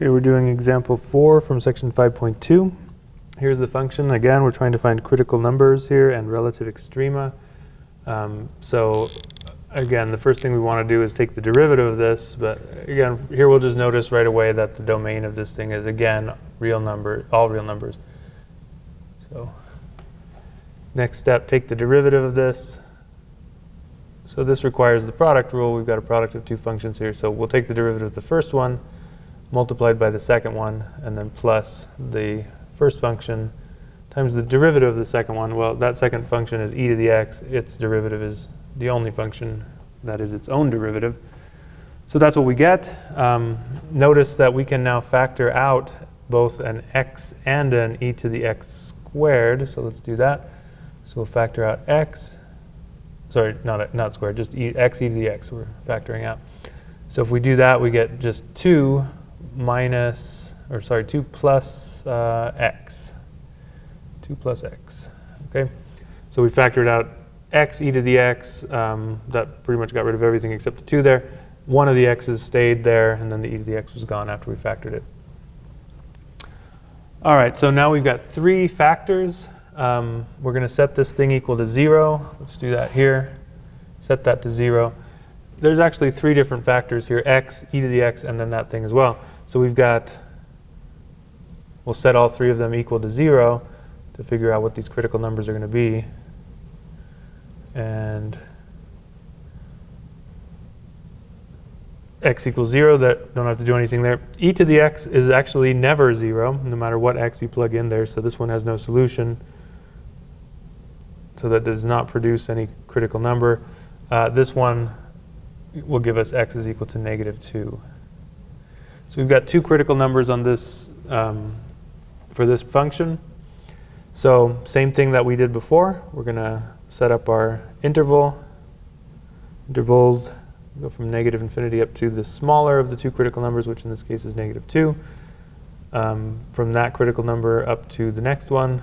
Okay, we're doing example 4 from section 5.2. Here's the function. Again, we're trying to find critical numbers here and relative extrema. So again, the first thing we want to do is take the derivative of this. But again, here we'll just notice right away that the domain of this thing is, again, real number, all real numbers. So next step, take the derivative of this. So this requires the product rule. We've got a product of two functions here. So we'll take the derivative of the first one, multiplied by the second one, and then plus the first function times the derivative of the second one. Well, that second function is e to the x. Its derivative is the only function that is its own derivative. So that's what we get. Notice that we can now factor out both an x and an e to the x squared. So let's do that. So we'll factor out x. Sorry, not squared, just x e to the x we're factoring out. So if we do that, we get just 2 plus x. 2 plus x, okay? So we factored out x e to the x. That pretty much got rid of everything except the 2 there. One of the x's stayed there, and then the e to the x was gone after we factored it. All right, so now we've got 3 factors. We're going to set this thing equal to 0. Let's do that here. Set that to 0. There's actually 3 different factors here, x, e to the x, and then that thing as well. So we'll set all 3 of them equal to 0 to figure out what these critical numbers are going to be. And x equals 0, that don't have to do anything there. E to the x is actually never 0, no matter what x you plug in there, so this one has no solution. So that does not produce any critical number. This one will give us x is equal to -2. So we've got 2 critical numbers on this for this function. So same thing that we did before. We're going to set up our intervals, go from -infinity up to the smaller of the 2 critical numbers, which in this case is -2. From that critical number up to the next one,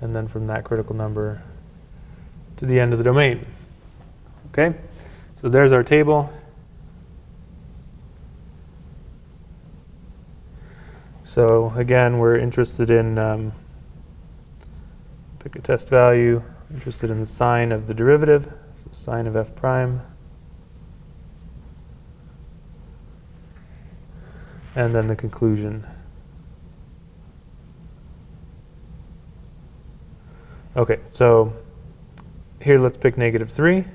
and then from that critical number to the end of the domain. Okay, so there's our table. So again, we're interested in, pick a test value, interested in the sign of the derivative, so sign of f prime. And then the conclusion. Okay, so here let's pick -3.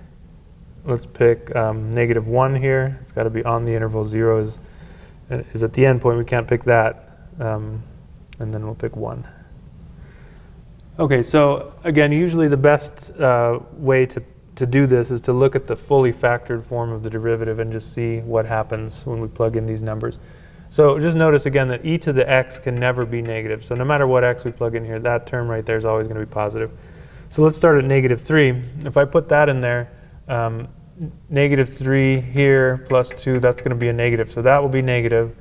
Let's pick -1 here. It's got to be on the interval. 0 is at the end point. We can't pick that. And then we'll pick 1. Okay, so again, usually the best way to do this is to look at the fully factored form of the derivative and just see what happens when we plug in these numbers. So just notice again that e to the x can never be negative. So no matter what x we plug in here, that term right there is always going to be positive. So let's start at -3. If I put that in there, -3 here plus 2, that's going to be a negative. So that will be negative.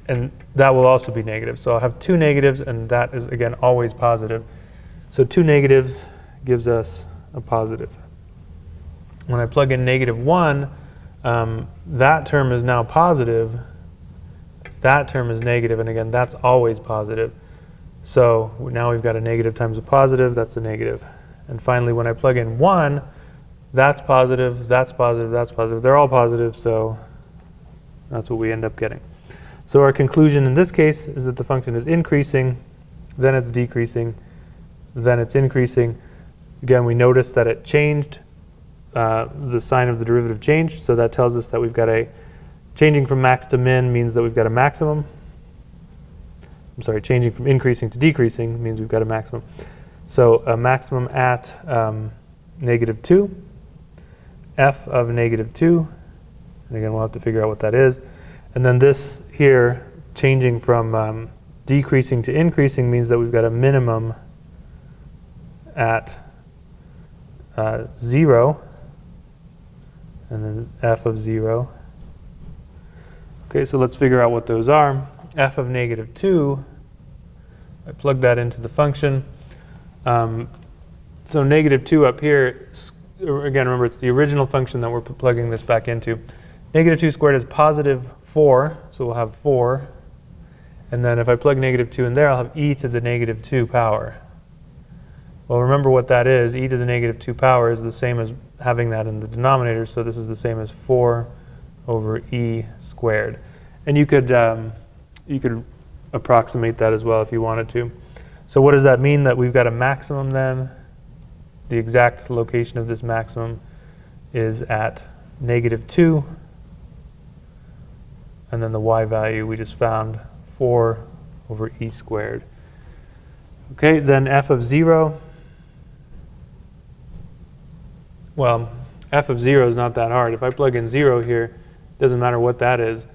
And that will also be negative. So I'll have 2 negatives, and that is, again, always positive. So 2 negatives gives us a positive. When I plug in -1, that term is now positive. That term is negative, and again, that's always positive. So now we've got a negative times a positive. That's a negative. And finally, when I plug in 1, that's positive, that's positive, that's positive. They're all positive, so that's what we end up getting. So our conclusion in this case is that the function is increasing, then it's decreasing, then it's increasing. Again, we notice that it changed, the sign of the derivative changed, so that tells us that we've got changing from max to min means that we've got a maximum. I'm sorry, changing from increasing to decreasing means we've got a maximum. So a maximum at -2, f of -2, and again, we'll have to figure out what that is. And then this here, changing from decreasing to increasing, means that we've got a minimum at 0, and then f of 0. Okay, so let's figure out what those are. F of -2, I plug that into the function. So -2 up here, again, remember it's the original function that we're plugging this back into. -2 squared is +4 4, so we'll have 4. And then if I plug negative 2 in there, I'll have e to the negative 2 power. Well, remember what that is. E to the negative 2 power is the same as having that in the denominator, so this is the same as 4 over e squared. And you could approximate that as well if you wanted to. So what does that mean? That we've got a maximum then? The exact location of this maximum is at negative 2. And then the y value we just found, 4 over e squared. Okay, then f of 0. Well, f of 0 is not that hard. If I plug in 0 here, it doesn't matter what that is.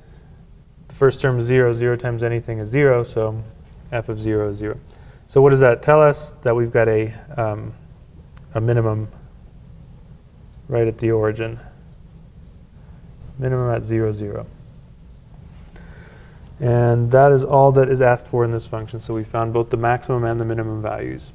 The first term is 0. 0 times anything is 0, so f of 0 is 0. So what does that tell us? That we've got a minimum right at the origin. Minimum at 0, 0. And that is all that is asked for in this function. So we found both the maximum and the minimum values.